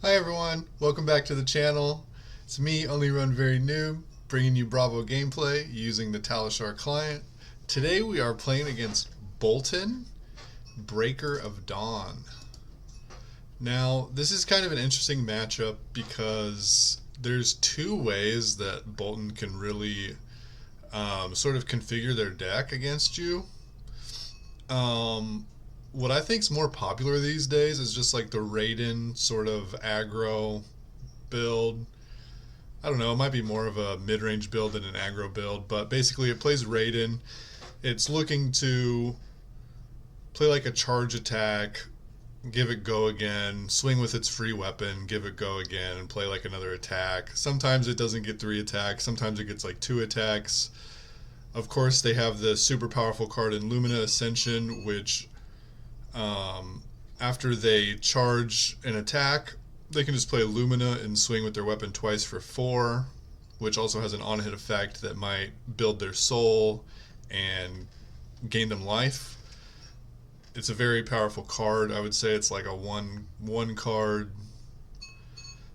Hi everyone, welcome back to the channel. It's me, Only Run Very Noob, bringing you Bravo gameplay using the Talishar client. Today we are playing against Boltyn, Breaker of Dawn. Now, this is kind of an interesting matchup because there's two ways that Boltyn can really sort of configure their deck against you. What I think is more popular these days is just like the Raiden sort of aggro build. I don't know, it might be more of a mid-range build than an aggro build, but basically it plays Raiden. It's looking to play like a charge attack, give it go again, swing with its free weapon, give it go again, and play like another attack. Sometimes it doesn't get 3 attacks, sometimes it gets like 2 attacks. Of course, they have the super powerful card in Lumina Ascension, which after they charge an attack, they can just play Lumina and swing with their weapon twice for 4, which also has an on-hit effect that might build their soul and gain them life. It's a very powerful card. I would say it's like a one card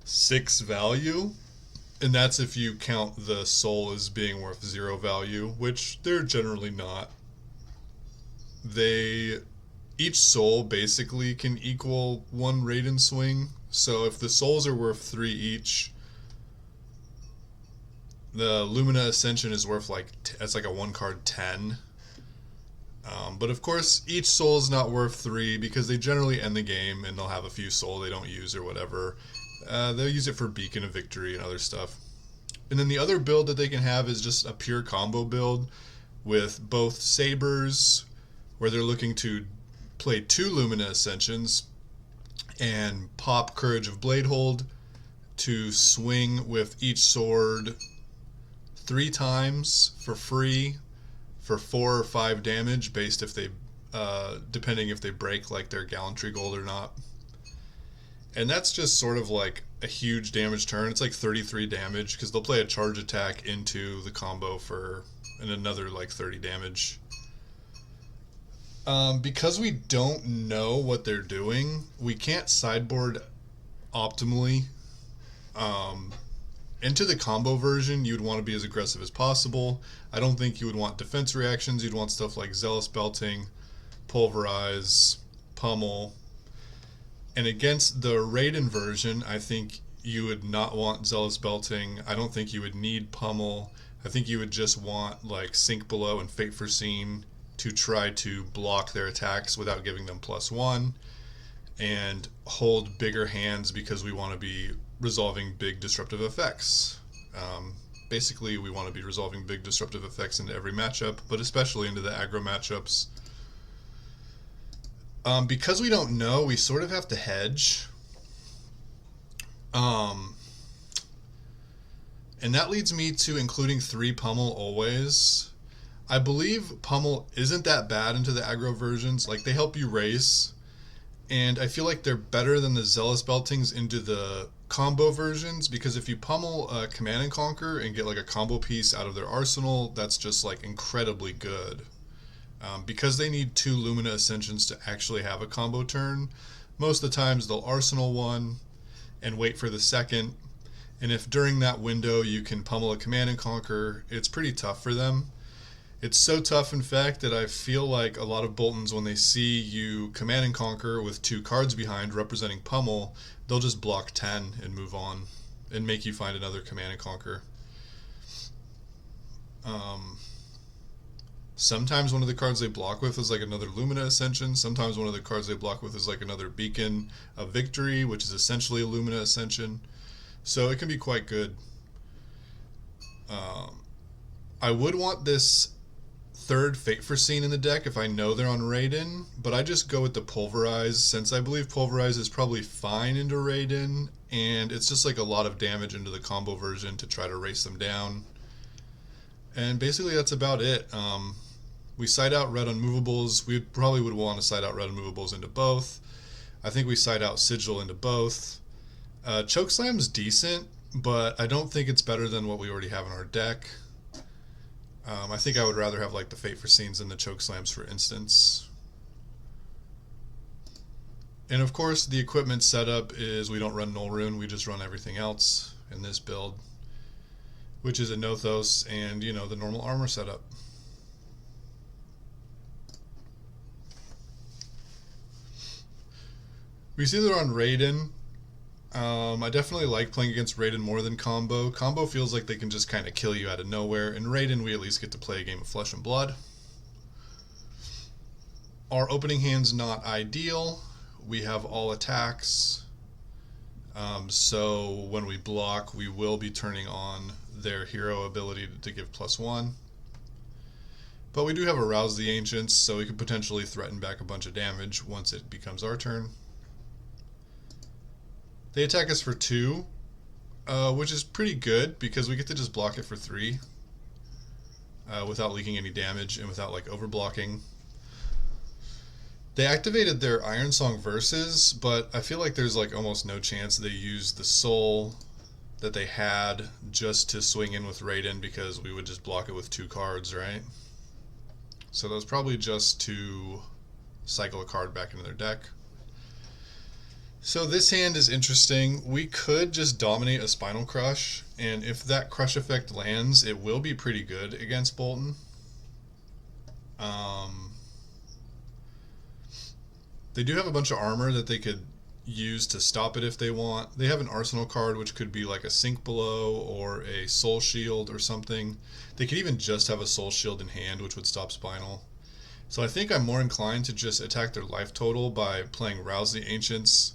6 value, and that's if you count the soul as being worth 0 value, which they're generally not. Each soul basically can equal 1 Raiden swing. So if the souls are worth 3 each, the Lumina Ascension is worth it's like a 1 card 10. But of course, each soul is not worth 3 because they generally end the game and they'll have a few soul they don't use or whatever. They'll use it for Beacon of Victory and other stuff. And then the other build that they can have is just a pure combo build with both sabers, where they're looking to play 2 Lumina Ascensions and pop Courage of Bladehold to swing with each sword 3 times for free for 4 or 5 damage, based if they depending if they break like their Gallantry Gold or not. And that's just sort of like a huge damage turn. It's like 33 damage because they'll play a charge attack into the combo for another like 30 damage. Because we don't know what they're doing, we can't sideboard optimally. Into the combo version, you'd want to be as aggressive as possible. I don't think you would want defense reactions. You'd want stuff like Zealous Belting, Pulverize, Pummel. And against the Raiden version, I think you would not want Zealous Belting. I don't think you would need Pummel. I think you would just want like Sink Below and Fate Foreseen to try to block their attacks without giving them +1, and hold bigger hands because we want to be resolving big disruptive effects. Basically, we want to be resolving big disruptive effects into every matchup, but especially into the aggro matchups. Because we don't know, we sort of have to hedge. And that leads me to including 3 Pummel always. I believe Pummel isn't that bad into the aggro versions. Like, they help you race, and I feel like they're better than the Zealous Beltings into the combo versions, because if you pummel Command and Conquer and get like a combo piece out of their arsenal, that's just like incredibly good. Because they need 2 Lumina Ascensions to actually have a combo turn, most of the times they'll arsenal one and wait for the second, and if during that window you can pummel a Command and Conquer, it's pretty tough for them. It's so tough, in fact, that I feel like a lot of Boltyns, when they see you Command and Conquer with 2 cards behind representing Pummel, they'll just block 10 and move on and make you find another Command and Conquer. Sometimes one of the cards they block with is like another Lumina Ascension. Sometimes one of the cards they block with is like another Beacon of Victory, which is essentially a Lumina Ascension. So it can be quite good. I would want this 3rd Fate Foreseen in the deck if I know they're on Raiden, but I just go with the Pulverize, since I believe Pulverize is probably fine into Raiden, and it's just like a lot of damage into the combo version to try to race them down. And basically that's about it. We side out Red Unmovables. We probably would want to side out Red Unmovables into both. I think we side out Sigil into both. Chokeslam's decent, but I don't think it's better than what we already have in our deck. I think I would rather have like the Fate Foreseens than the Chokeslams, for instance. And of course, the equipment setup is we don't run Null Rune, we just run everything else in this build, which is a Nothos and, you know, the normal armor setup. We see that on Raiden. I definitely like playing against Raiden more than Combo. Combo feels like they can just kind of kill you out of nowhere. In Raiden, we at least get to play a game of Flesh and Blood. Our opening hand's not ideal. We have all attacks. So when we block, we will be turning on their hero ability to give +1. But we do have Arouse the Ancients, so we could potentially threaten back a bunch of damage once it becomes our turn. They attack us for 2, which is pretty good because we get to just block it for 3 without leaking any damage and without like overblocking. They activated their Iron Song Verses, but I feel like there's like almost no chance they used the soul that they had just to swing in with Raiden because we would just block it with 2 cards, right? So that was probably just to cycle a card back into their deck. So this hand is interesting. We could just dominate a Spinal Crush, and if that crush effect lands, it will be pretty good against Boltyn. They do have a bunch of armor that they could use to stop it if they want. They have an Arsenal card, which could be like a Sink Below or a Soul Shield or something. They could even just have a Soul Shield in hand, which would stop Spinal. So I think I'm more inclined to just attack their life total by playing Rouse the Ancients,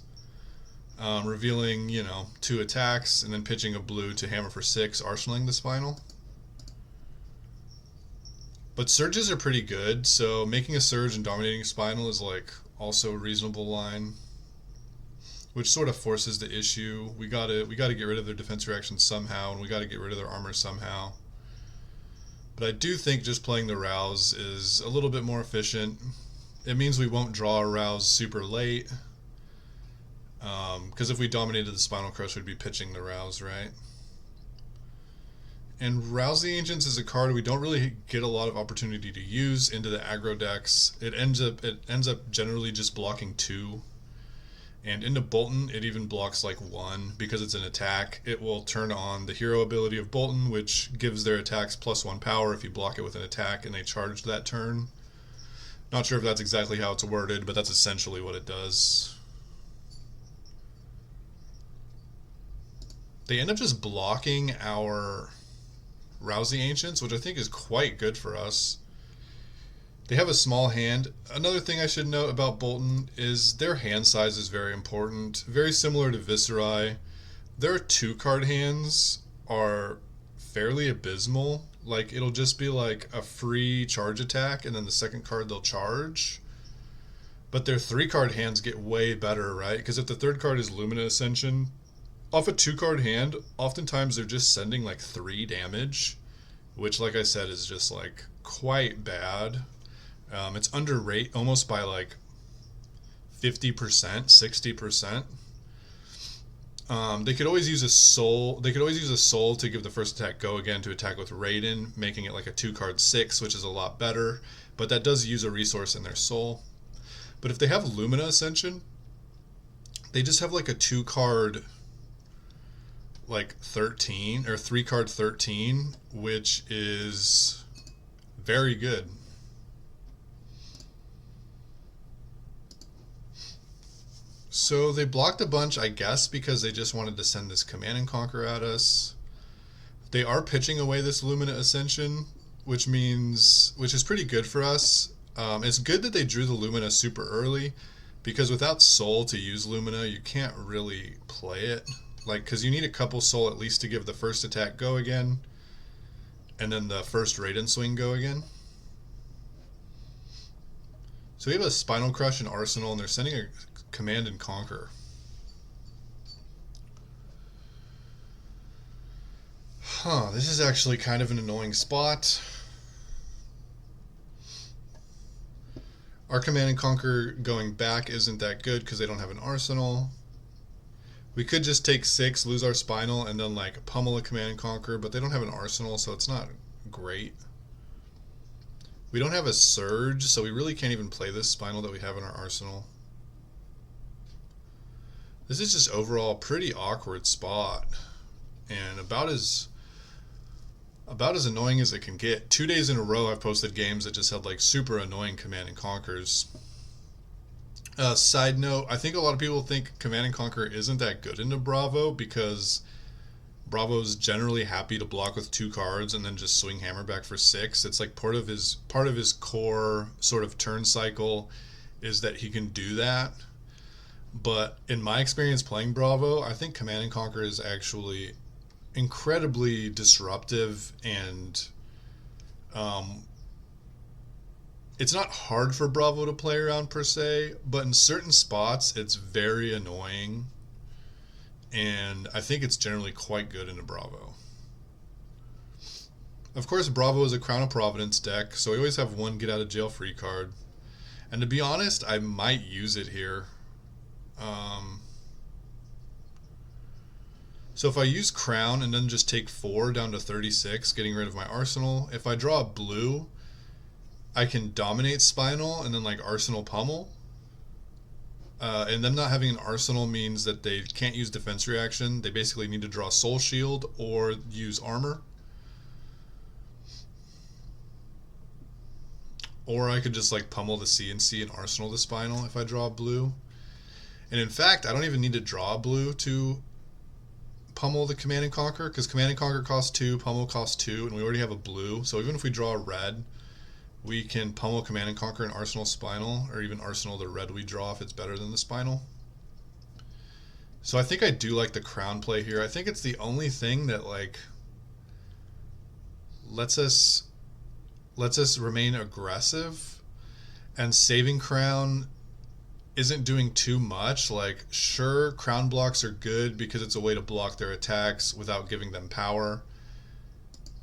revealing, you know, 2 attacks, and then pitching a blue to hammer for 6, arsenaling the Spinal. But surges are pretty good, so making a surge and dominating Spinal is like also a reasonable line, which sort of forces the issue. We gotta get rid of their defense reaction somehow, and we gotta get rid of their armor somehow. But I do think just playing the Rouse is a little bit more efficient. It means we won't draw a Rouse super late, because if we dominated the Spinal Crush, we'd be pitching the Rouse, right? And Rouse the Ancients is a card we don't really get a lot of opportunity to use into the aggro decks. It ends up generally just blocking 2. And into Boltyn, it even blocks like 1 because it's an attack. It will turn on the hero ability of Boltyn, which gives their attacks +1 power if you block it with an attack and they charge that turn. Not sure if that's exactly how it's worded, but that's essentially what it does. They end up just blocking our Rouse the Ancients, which I think is quite good for us. They have a small hand. Another thing I should note about Boltyn is their hand size is very important. Very similar to Viserai. Their 2-card hands are fairly abysmal. Like, it'll just be like a free charge attack, and then the second card they'll charge. But their 3-card hands get way better, right? Because if the 3rd card is Lumina Ascension, off a 2-card hand, oftentimes they're just sending like 3 damage, which, like I said, is just like quite bad. It's underrated almost by like 50%, 60%. They could always use a soul. They could always use a soul to give the first attack go again to attack with Raiden, making it like a 2-card 6, which is a lot better. But that does use a resource in their soul. But if they have Lumina Ascension, they just have like a 2-card like 13 or 3-card 13, which is very good. So they blocked a bunch, I guess, because they just wanted to send this Command and Conquer at us. They are pitching away this Lumina Ascension, which is pretty good for us. It's good that they drew the Lumina super early, because without Soul to use Lumina, you can't really play it. Like, because you need a couple Soul at least to give the first attack go again, and then the first Raiden swing go again. So we have a Spinal Crush and Arsenal, and they're sending a Command and Conquer. This is actually kind of an annoying spot. Our Command and Conquer going back isn't that good because they don't have an Arsenal. We could just take 6, lose our Spinal, and then like pummel a Command and Conquer, but they don't have an Arsenal, so it's not great. We don't have a Surge, so we really can't even play this Spinal that we have in our Arsenal. This is just overall a pretty awkward spot, and about as annoying as it can get. 2 days in a row I've posted games that just had like super annoying Command and Conquers. Side note, I think a lot of people think Command and Conquer isn't that good into Bravo because Bravo's generally happy to block with 2 cards and then just swing hammer back for 6. It's like part of his core sort of turn cycle is that he can do that. But in my experience playing Bravo, I think Command and Conquer is actually incredibly disruptive, and it's not hard for Bravo to play around per se, but in certain spots it's very annoying, and I think it's generally quite good into Bravo. Of course, Bravo is a Crown of Providence deck, so we always have one get out of jail free card, and to be honest, I might use it here. So if I use Crown and then just take 4 down to 36, getting rid of my Arsenal, if I draw a blue, I can dominate Spinal and then like Arsenal Pummel. And them not having an Arsenal means that they can't use defense reaction. They basically need to draw Soul Shield or use Armor. Or I could just like pummel the CNC and Arsenal the Spinal if I draw blue. And in fact, I don't even need to draw blue to pummel the Command and Conquer, because Command and Conquer costs 2, pummel costs 2, and we already have a blue. So even if we draw a red, we can pummel Command and Conquer and Arsenal Spinal, or even Arsenal the red we draw if it's better than the Spinal. So I think I do like the Crown play here. I think it's the only thing that like lets us remain aggressive, and saving Crown isn't doing too much. Like, sure, Crown blocks are good because it's a way to block their attacks without giving them power,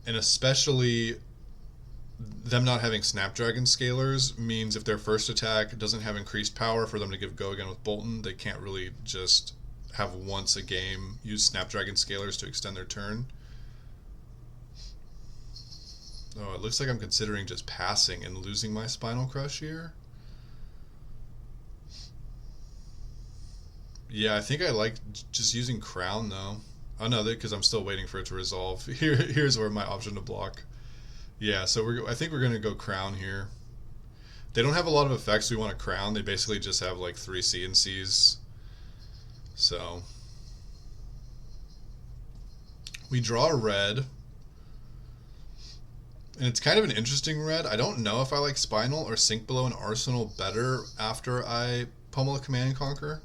and especially them not having Snapdragon Scalers means if their first attack doesn't have increased power for them to give go again with Boltyn, they can't really just have once a game use Snapdragon Scalers to extend their turn. Oh, it looks like I'm considering just passing and losing my Spinal Crush here. Yeah, I think I like just using Crown though. Oh no, because I'm still waiting for it to resolve. Here's where my option to block. Yeah, so I think we're gonna go Crown here. They don't have a lot of effects we want to Crown. They basically just have like 3 CNCs. So we draw a red, and it's kind of an interesting red. I don't know if I like Spinal or Sink Below and Arsenal better after I pummel a Command and Conquer.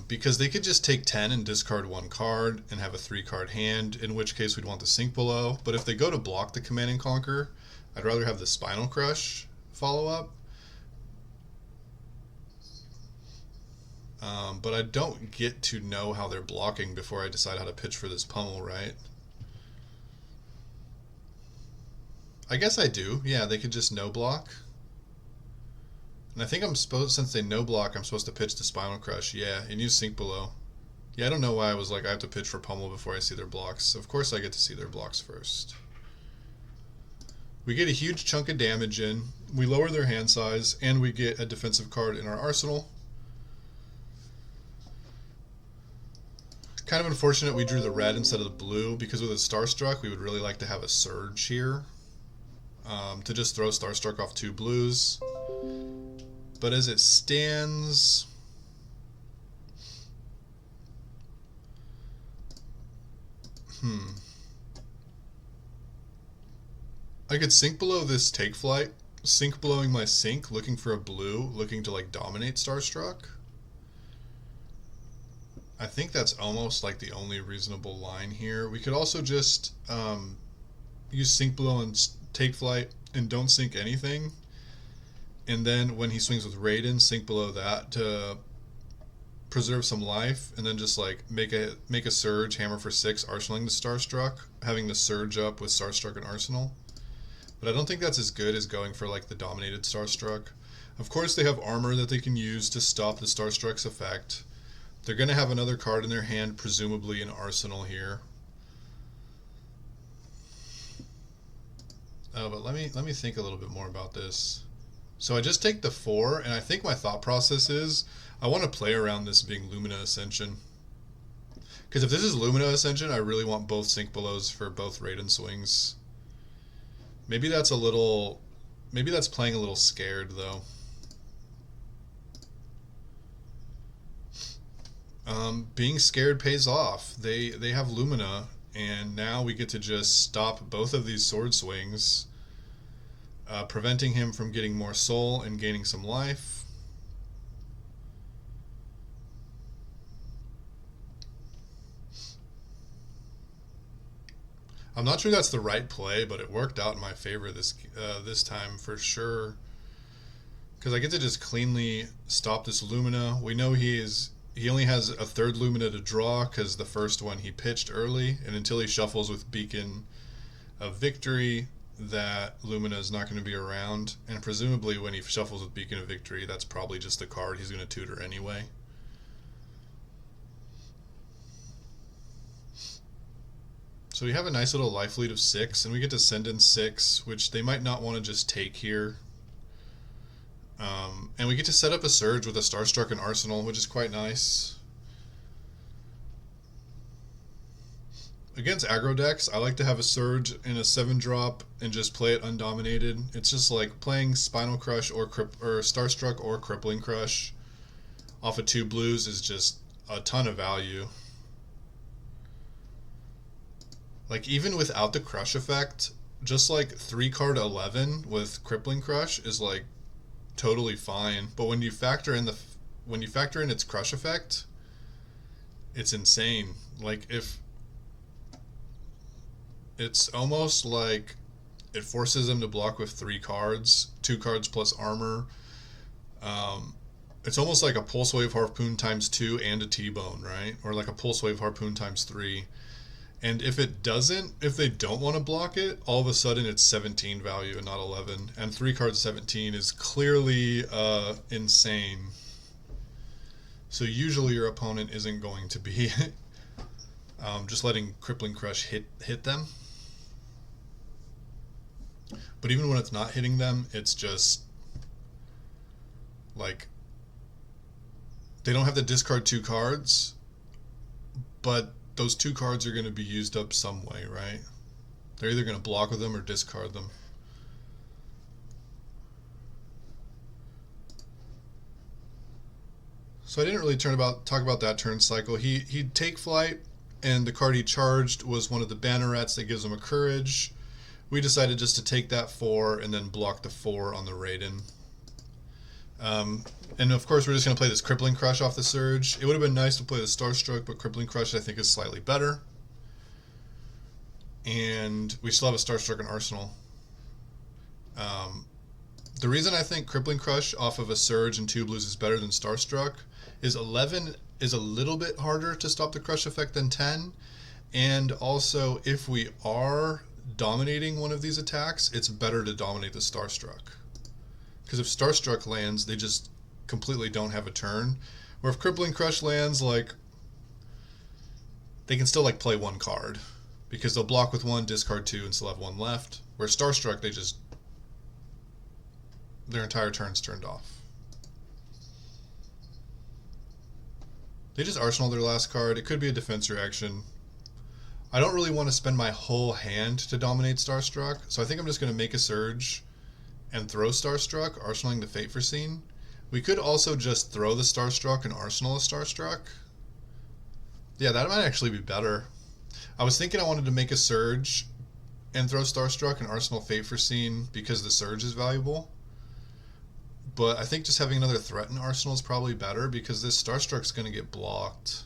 Because they could just take 10 and discard 1 card and have a 3-card hand, in which case we'd want the Sink Below. But if they go to block the Command and Conquer, I'd rather have the Spinal Crush follow up. But I don't get to know how they're blocking before I decide how to pitch for this pummel, right? I guess I do. Yeah, they could just no block. And I think I'm supposed, since they no block, I'm supposed to pitch the Spinal Crush. Yeah, and use Sink Below. Yeah, I don't know why I was like, I have to pitch for pummel before I see their blocks. Of course I get to see their blocks first. We get a huge chunk of damage in, we lower their hand size, and we get a defensive card in our arsenal. Kind of unfortunate we drew the red instead of the blue, because with a Starstruck we would really like to have a Surge here. To just throw Starstruck off 2 blues. But as it stands, I could Sink Below this Take Flight, Sink Belowing my Sink, looking for a blue, looking to like dominate Starstruck. I think that's almost like the only reasonable line here. We could also just use Sink Below and Take Flight and don't sink anything. And then when he swings with Raiden, Sink Below that to preserve some life, and then just like make a Surge, hammer for 6, arsenaling the Starstruck, having the Surge up with Starstruck and Arsenal. But I don't think that's as good as going for like the dominated Starstruck. Of course they have armor that they can use to stop the Starstruck's effect. They're going to have another card in their hand, presumably an Arsenal here. Oh, but let me think a little bit more about this. So I just take the 4, and I think my thought process is I want to play around this being Lumina Ascension. Because if this is Lumina Ascension, I really want both Sync Belows for both Raiden swings. Maybe that's a little... Maybe that's playing a little scared, though. Being scared pays off. They have Lumina, and now we get to just stop both of these sword swings, preventing him from getting more soul and gaining some life. I'm not sure that's the right play, but it worked out in my favor this time for sure. Because I get to just cleanly stop this Lumina. We know he only has a third Lumina to draw because the first one he pitched early, and until he shuffles with Beacon of Victory, that Lumina is not going to be around. And presumably when he shuffles with Beacon of Victory, that's probably just a card he's going to tutor anyway. So we have a nice little life lead of 6, and we get to send in 6, which they might not want to just take here. And we get to set up a Surge with a Starstruck and Arsenal, which is quite nice. Against aggro decks, I like to have a Surge in a 7-drop and just play it undominated. It's just like playing Spinal Crush or Starstruck or Crippling Crush off of 2 blues is just a ton of value. Like, even without the Crush effect, just like 3-card 11 with Crippling Crush is like totally fine. But when you factor in its Crush effect, it's insane. Like, if it's almost like it forces them to block with 3 cards, 2 cards plus armor. It's almost like a Pulse Wave Harpoon times 2 and a T-Bone, right? Or like a Pulse Wave Harpoon times 3. And if they don't want to block it, all of a sudden it's 17 value and not 11. And 3 cards 17 is clearly insane. So usually your opponent isn't going to be just letting Crippling Crush hit them. But even when it's not hitting them, it's just like they don't have to discard 2 cards, but those 2 cards are going to be used up some way, right? They're either going to block with them or discard them. So I didn't really talk about that turn cycle. He'd take flight, and the card he charged was one of the bannerets that gives him a courage. We decided just to take that 4 and then block the 4 on the Raiden. And of course we're just going to play this Crippling Crush off the Surge. It would have been nice to play the Starstruck, but Crippling Crush I think is slightly better. And we still have a Starstruck and Arsenal. The reason I think Crippling Crush off of a Surge and 2 blues is better than Starstruck is 11 is a little bit harder to stop the Crush effect than 10. And also, if we are dominating one of these attacks, it's better to dominate the Starstruck. Because if Starstruck lands, they just completely don't have a turn. Where if Crippling Crush lands, like, they can still like play 1 card. Because they'll block with 1, discard 2, and still have 1 left. Where Starstruck, their entire turn's turned off. They just Arsenal their last card. It could be a defense reaction. I don't really want to spend my whole hand to dominate Starstruck, so I think I'm just going to make a Surge and throw Starstruck, arsenaling the Fate Foreseen. We could also just throw the Starstruck and arsenal a Starstruck. Yeah, that might actually be better. I was thinking I wanted to make a Surge and throw Starstruck and arsenal Fate Foreseen because the Surge is valuable. But I think just having another threat in arsenal is probably better because this Starstruck's going to get blocked.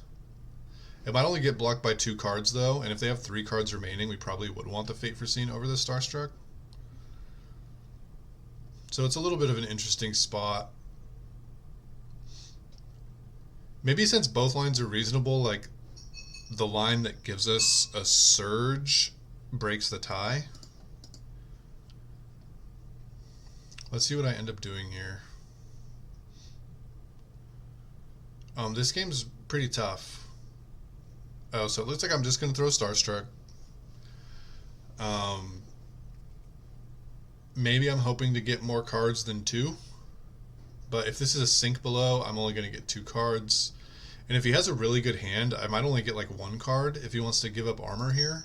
It might only get blocked by 2 cards though, and if they have 3 cards remaining, we probably would want the Fate Foreseen over the Starstruck. So it's a little bit of an interesting spot. Maybe since both lines are reasonable, like the line that gives us a Surge breaks the tie. Let's see what I end up doing here. This game's pretty tough. Oh, so it looks like I'm just going to throw Starstruck. maybe I'm hoping to get more cards than 2. But if this is a sink below, I'm only going to get 2 cards. And if he has a really good hand, I might only get like 1 card if he wants to give up armor here.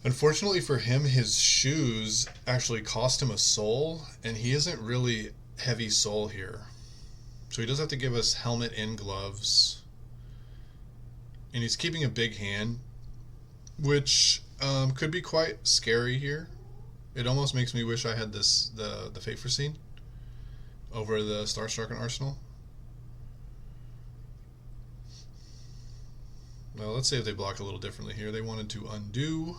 Unfortunately for him, his shoes actually cost him a soul, and he isn't really heavy soul here. So he does have to give us helmet and gloves. And he's keeping a big hand, which could be quite scary here. It almost makes me wish I had the Fate Foreseen over the Starstruck and Arsenal. Well, let's say if they block a little differently here. They wanted to undo.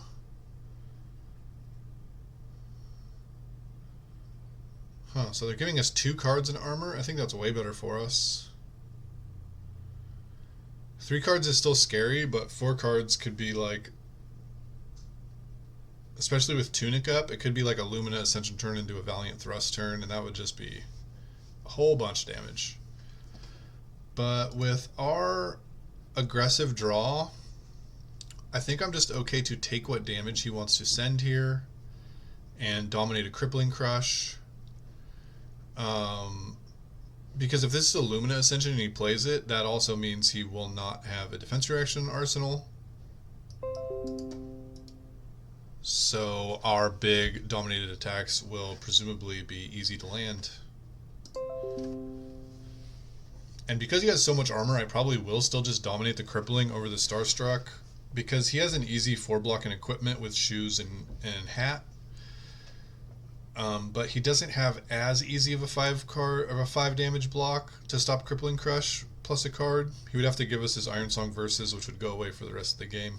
Huh, so they're giving us 2 cards in armor. I think that's way better for us. 3 cards is still scary, but 4 cards could be like, especially with Tunic up, it could be like a Lumina Ascension turn into a Valiant Thrust turn, and that would just be a whole bunch of damage. But with our aggressive draw, I think I'm just okay to take what damage he wants to send here and dominate a Crippling Crush. Because if this is a Lumina Ascension and he plays it, that also means he will not have a defense reaction arsenal. So our big dominated attacks will presumably be easy to land. And because he has so much armor, I probably will still just dominate the Crippling over the Starstruck, because he has an easy 4-block and equipment with shoes and hat. But he doesn't have as easy of a 5 damage block to stop Crippling Crush plus a card. He would have to give us his Iron Song Verses, which would go away for the rest of the game.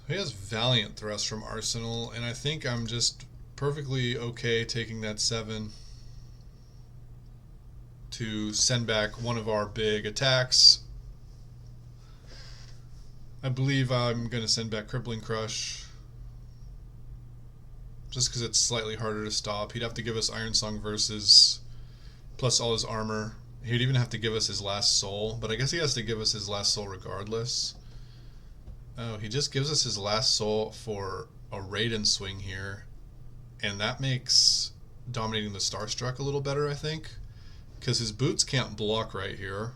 He has Valiant Thrust from Arsenal, and I think I'm just perfectly okay taking that 7 to send back one of our big attacks. I believe I'm going to send back Crippling Crush, just because it's slightly harder to stop. He'd have to give us Iron Song Verses plus all his armor. He'd even have to give us his last soul, but I guess he has to give us his last soul regardless. Oh, he just gives us his last soul for a Raiden swing here, and that makes dominating the Starstruck a little better, I think, because his boots can't block right here.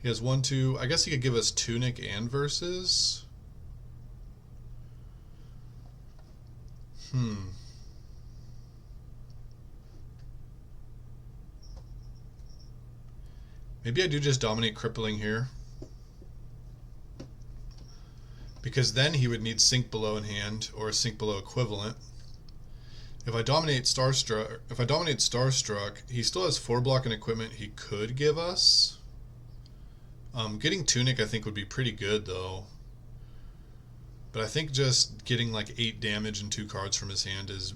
He has 1, 2. I guess he could give us Tunic and Verses. Maybe I do just dominate Crippling here, because then he would need Sink Below in hand or a Sink Below equivalent. If I dominate Starstruck, he still has 4-block and equipment he could give us. Getting Tunic I think would be pretty good though. But I think just getting like 8 damage and 2 cards from his hand is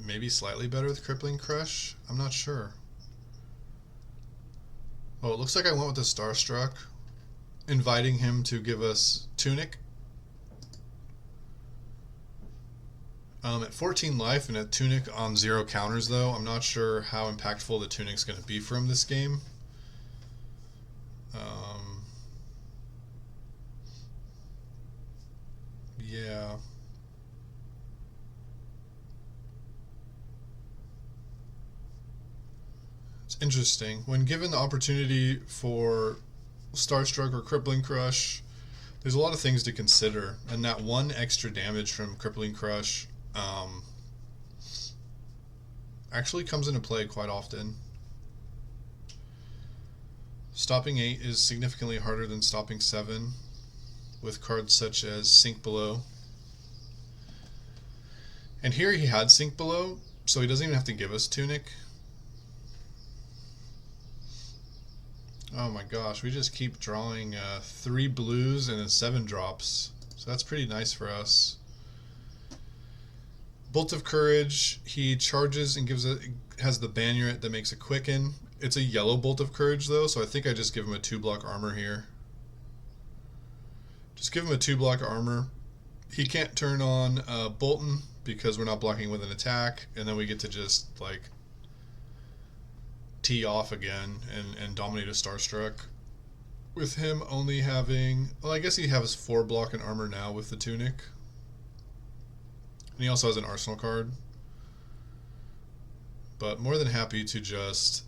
maybe slightly better with Crippling Crush. I'm not sure. Oh, it looks like I went with the Starstruck, inviting him to give us Tunic. At 14 life and a Tunic on 0 counters, though, I'm not sure how impactful the Tunic's going to be for him this game. Yeah. It's interesting. When given the opportunity for Starstruck or Crippling Crush, there's a lot of things to consider, and that 1 extra damage from Crippling Crush actually comes into play quite often. Stopping 8 is significantly harder than stopping 7 with cards such as Sink Below. And here he had Sink Below, so he doesn't even have to give us Tunic. Oh my gosh, we just keep drawing 3 blues and then 7 drops. So that's pretty nice for us. Bolt of Courage, he charges and has the Banneret that makes a Quicken. It's a yellow Bolt of Courage though, so I think I just give him a 2-block armor here. Just give him a 2-block armor. He can't turn on Boltyn because we're not blocking with an attack, and then we get to just like tee off again and dominate a Starstruck. with him only having, well, I guess he has 4 block and armor now with the tunic. And he also has an arsenal card. But more than happy to just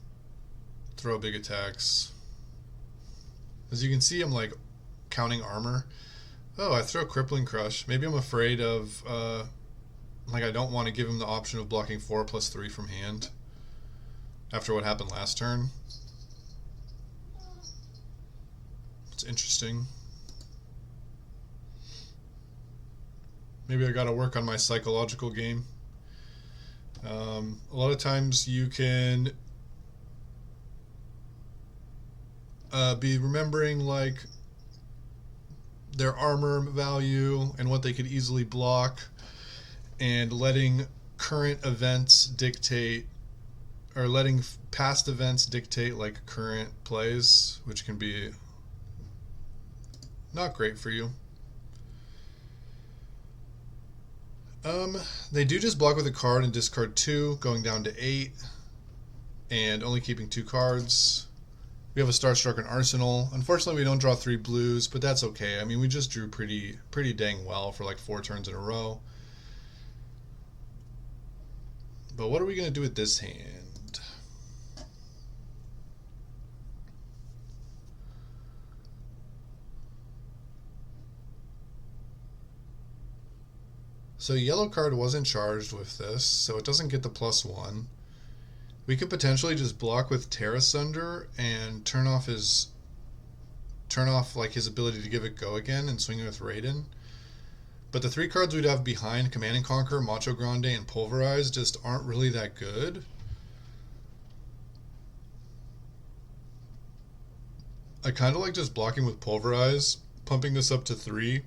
throw big attacks. As you can see, I'm like counting armor. Oh, I throw Crippling Crush. Maybe I'm afraid of, like, I don't want to give him the option of blocking 4+3 from hand after what happened last turn. It's interesting. Maybe I gotta work on my psychological game. A lot of times you can be remembering like their armor value and what they could easily block, and letting current events dictate, or letting past events dictate like current plays, which can be not great for you. They do just block with a card and discard 2, going down to 8, and only keeping 2 cards. We have a Starstruck and Arsenal. Unfortunately, we don't draw 3 blues, but that's okay. I mean, we just drew pretty dang well for like 4 turns in a row. But what are we going to do with this hand? So yellow card wasn't charged with this, so it doesn't get the +1. We could potentially just block with Terra Sunder and turn off like his ability to give it go again and swing it with Raiden. But the 3 cards we'd have behind, Command and Conquer, Macho Grande, and Pulverize, just aren't really that good. I kind of like just blocking with Pulverize, pumping this up to 3,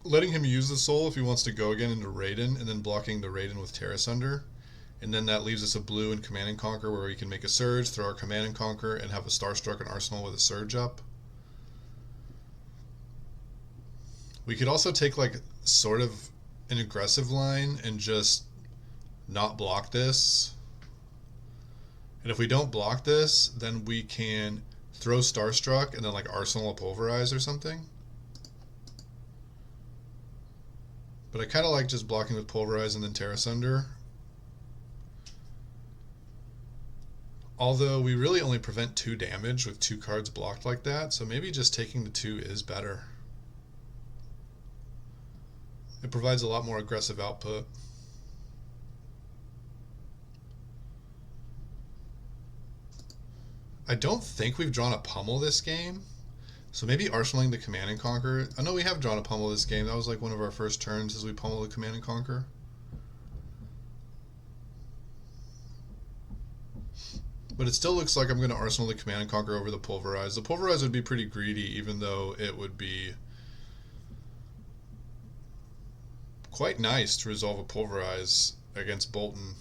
letting him use the soul if he wants to go again into Raiden, and then blocking the Raiden with Terra Sunder. And then that leaves us a blue in Command and Conquer where we can make a Surge, throw our Command and Conquer, and have a Starstruck and Arsenal with a Surge up. We could also take like sort of an aggressive line and just not block this. And if we don't block this, then we can throw Starstruck and then like Arsenal Pulverize or something. But I kind of like just blocking with Pulverize and then Terra Sunder. Although we really only prevent 2 damage with 2 cards blocked like that, so maybe just taking the 2 is better. It provides a lot more aggressive output. I don't think we've drawn a pummel this game, so maybe arsenaling the Command and Conquer. I know we have drawn a pummel this game. That was like one of our first turns as we pummel the Command and Conquer. But it still looks like I'm going to arsenal the Command and Conquer over the Pulverize. The Pulverize would be pretty greedy, even though it would be quite nice to resolve a Pulverize against Boltyn.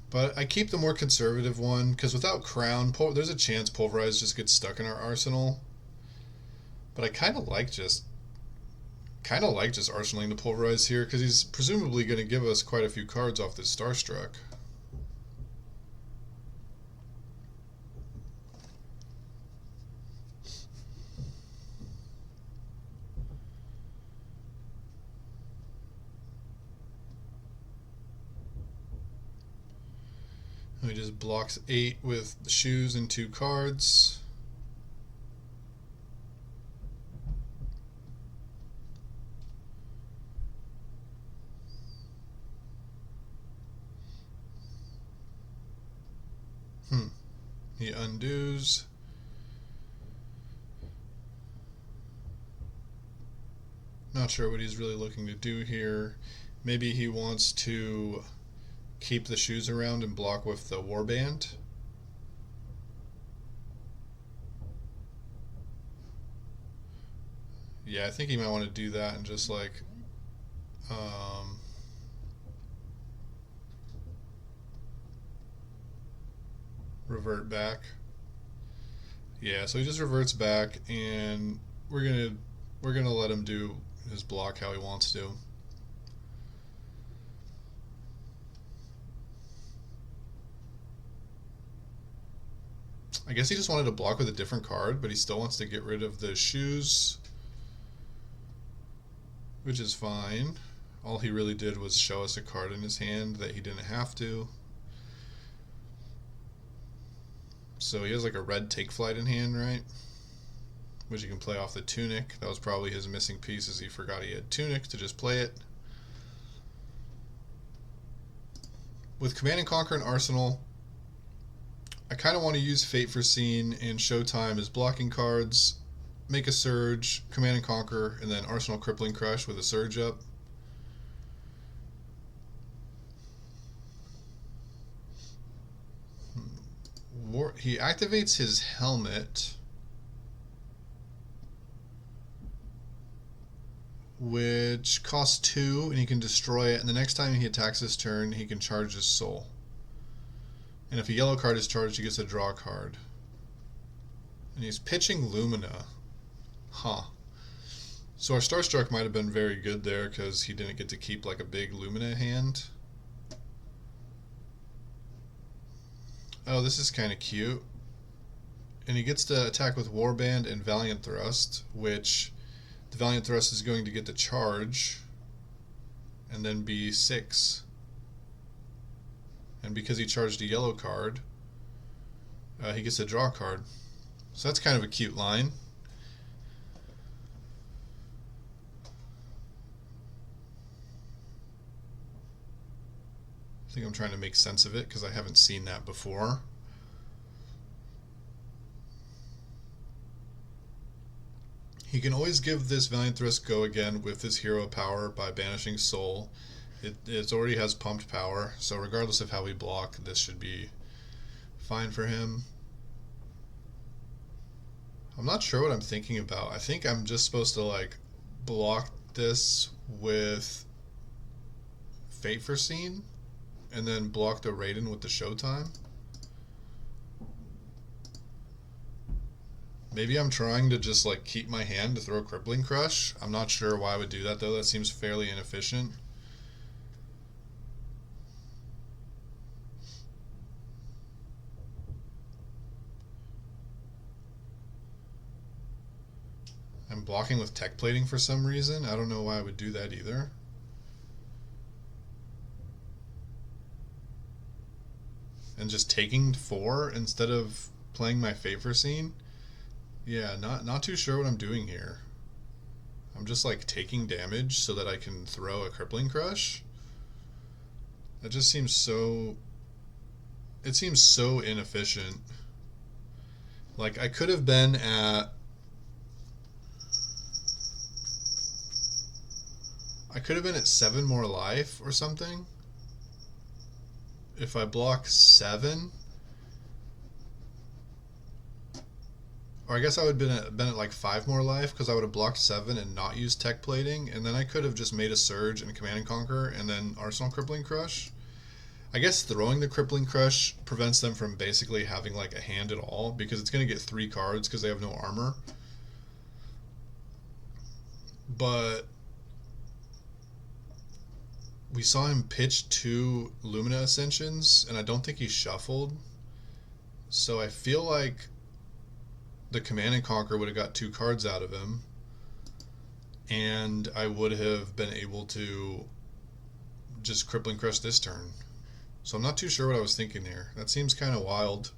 But I keep the more conservative one, because without Crown, there's a chance Pulverize just gets stuck in our arsenal. But I kind of like just arsenaling the Pulverize here, because he's presumably going to give us quite a few cards off this Starstruck. He just blocks 8 with the shoes and 2 cards. He undoes. Not sure what he's really looking to do here. Maybe he wants to keep the shoes around and block with the Warband. Yeah, I think he might want to do that and just like revert back. Yeah, so he just reverts back, and we're gonna let him do his block how he wants to. I guess he just wanted to block with a different card, but he still wants to get rid of the shoes, which is fine. All he really did was show us a card in his hand that he didn't have to. So he has like a red Take Flight in hand, right? Which he can play off the Tunic. That was probably his missing piece, as he forgot he had Tunic to just play it. With Command and Conquer and Arsenal, I kind of want to use Fate Foreseen and Showtime as blocking cards, make a Surge, Command and Conquer, and then Arsenal Crippling Crush with a Surge up. He activates his helmet, which costs 2, and he can destroy it, and the next time he attacks his turn, he can charge his soul. And if a yellow card is charged, he gets to draw a card. And he's pitching Lumina. Huh. So our Starstruck might have been very good there, because he didn't get to keep like a big Lumina hand. Oh, this is kind of cute. And he gets to attack with Warband and Valiant Thrust, which the Valiant Thrust is going to get the charge and then be 6. And because he charged a yellow card, he gets to draw a card. So that's kind of a cute line. I think I'm trying to make sense of it because I haven't seen that before. He can always give this Valiant Thrust go again with his hero power by banishing Soul. It already has pumped power, so regardless of how we block, this should be fine for him. I'm not sure what I'm thinking about. I think I'm just supposed to like block this with Fate Foreseen and then block the Raiden with the Showtime. Maybe I'm trying to just like keep my hand to throw Crippling Crush. I'm not sure why I would do that though. That seems fairly inefficient. I'm blocking with Tech Plating for some reason. I don't know why I would do that either. And just taking 4 instead of playing my Fate Foreseen. Yeah, not too sure what I'm doing here. I'm just like taking damage so that I can throw a Crippling Crush. That just seems so... It seems so inefficient. Like, I could have been at... I could have been at 7 more life or something. If I block 7... Or I guess I would have been at like 5 more life because I would have blocked 7 and not used Tech Plating, and then I could have just made a Surge and Command and Conquer and then Arsenal Crippling Crush. I guess throwing the Crippling Crush prevents them from basically having like a hand at all because it's going to get 3 cards because they have no armor. But we saw him pitch 2 Lumina Ascensions, and I don't think he shuffled. So I feel like the Command and Conquer would have got 2 cards out of him, and I would have been able to just Crippling Crush this turn. So I'm not too sure what I was thinking here. That seems kind of wild.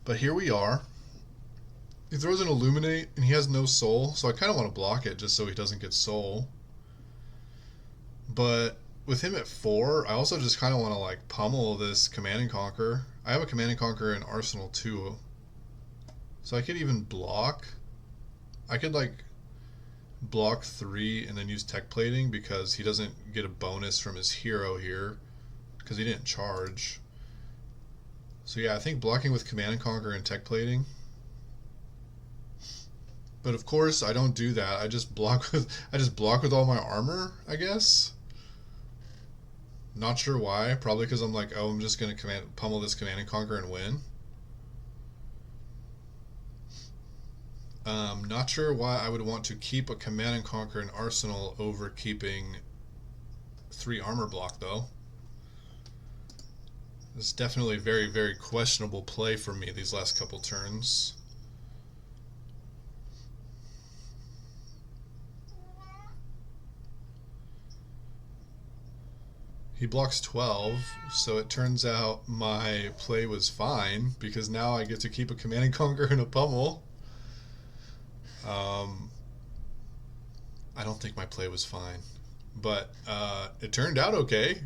But here we are. He throws an Illuminate, and he has no soul, so I kind of want to block it just so he doesn't get soul. But with him at 4, I also just kind of want to like pummel this Command and Conquer. I have a Command and Conquer in Arsenal too. So I could even block. I could like block 3 and then use Tech Plating because he doesn't get a bonus from his hero here because he didn't charge. So yeah, I think blocking with Command and Conquer and Tech Plating. But of course I don't do that. I just block with all my armor, I guess. Not sure why. Probably because I'm like, oh, I'm just gonna pummel this Command and Conquer and win. Not sure why I would want to keep a Command and Conquer in Arsenal over keeping 3 armor block though. This is definitely a very, very questionable play for me these last couple turns. He blocks 12, so it turns out my play was fine because now I get to keep a Command and Conquer and a Pummel. I don't think my play was fine, but it turned out okay.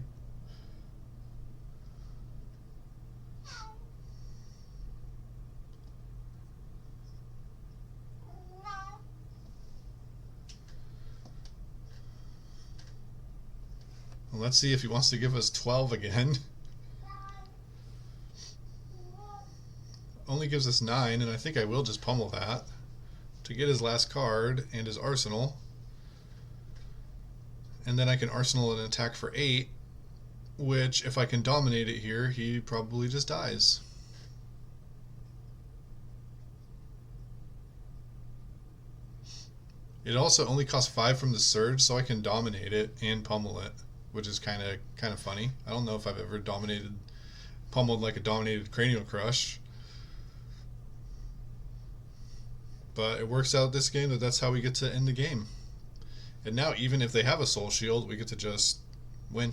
Well, let's see if he wants to give us 12 again. Only gives us 9, and I think I will just pummel that to get his last card and his arsenal. And then I can arsenal an attack for 8, which, if I can dominate it here, he probably just dies. It also only costs 5 from the Surge, so I can dominate it and pummel it, which is kind of funny. I don't know if I've ever pummeled like a dominated Cranial Crush. But it works out this game that's how we get to end the game. And now, even if they have a Soul Shield, we get to just win.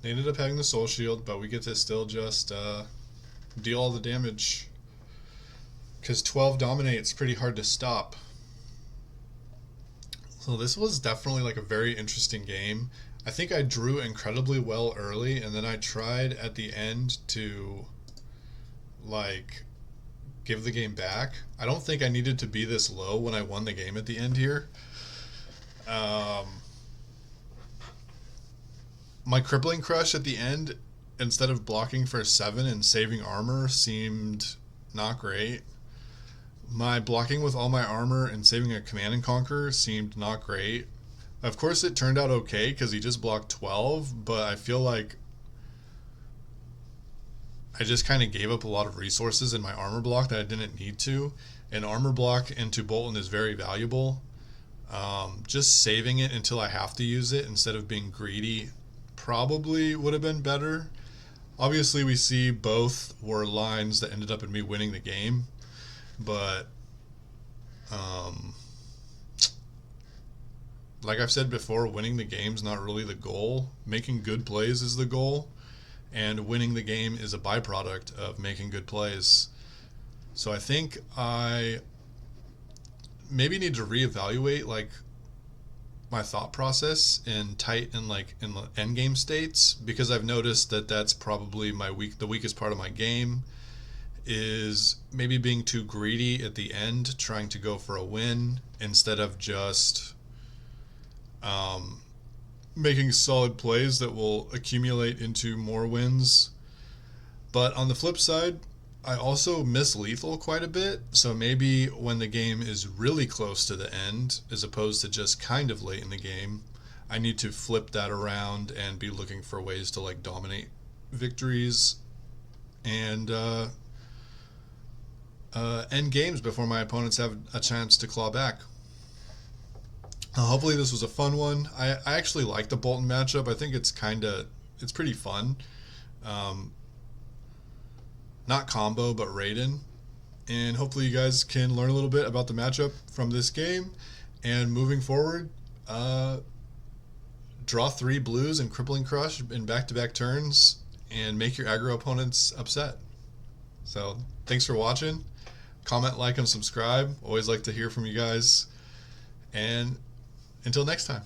They ended up having the Soul Shield, but we get to still just deal all the damage. Because 12 dominates pretty hard to stop. So this was definitely like a very interesting game. I think I drew incredibly well early, and then I tried at the end to like give the game back. I don't think I needed to be this low when I won the game at the end here. My Crippling Crush at the end, instead of blocking for 7 and saving armor, seemed not great. My blocking with all my armor and saving a Command and Conquer seemed not great. Of course it turned out okay because he just blocked 12, but I feel like I just kind of gave up a lot of resources in my armor block that I didn't need to. And armor block into Boltyn is very valuable. Just saving it until I have to use it instead of being greedy probably would have been better. Obviously we see both were lines that ended up in me winning the game. But, like I've said before, winning the game's not really the goal. Making good plays is the goal, and winning the game is a byproduct of making good plays. So I think I maybe need to reevaluate like my thought process in the end game states, because I've noticed that that's probably the weakest part of my game. Is maybe being too greedy at the end, trying to go for a win instead of just making solid plays that will accumulate into more wins. But on the flip side, I also miss lethal quite a bit, so maybe when the game is really close to the end, as opposed to just kind of late in the game, I need to flip that around and be looking for ways to like dominate victories and end games before my opponents have a chance to claw back. Hopefully this was a fun one. I actually like the Boltyn matchup. I think it's pretty fun. Not combo, but Raiden. And hopefully you guys can learn a little bit about the matchup from this game. And moving forward, draw 3 blues and Crippling Crush in back-to-back turns and make your aggro opponents upset. So thanks for watching. Comment, like, and subscribe. Always like to hear from you guys. And until next time.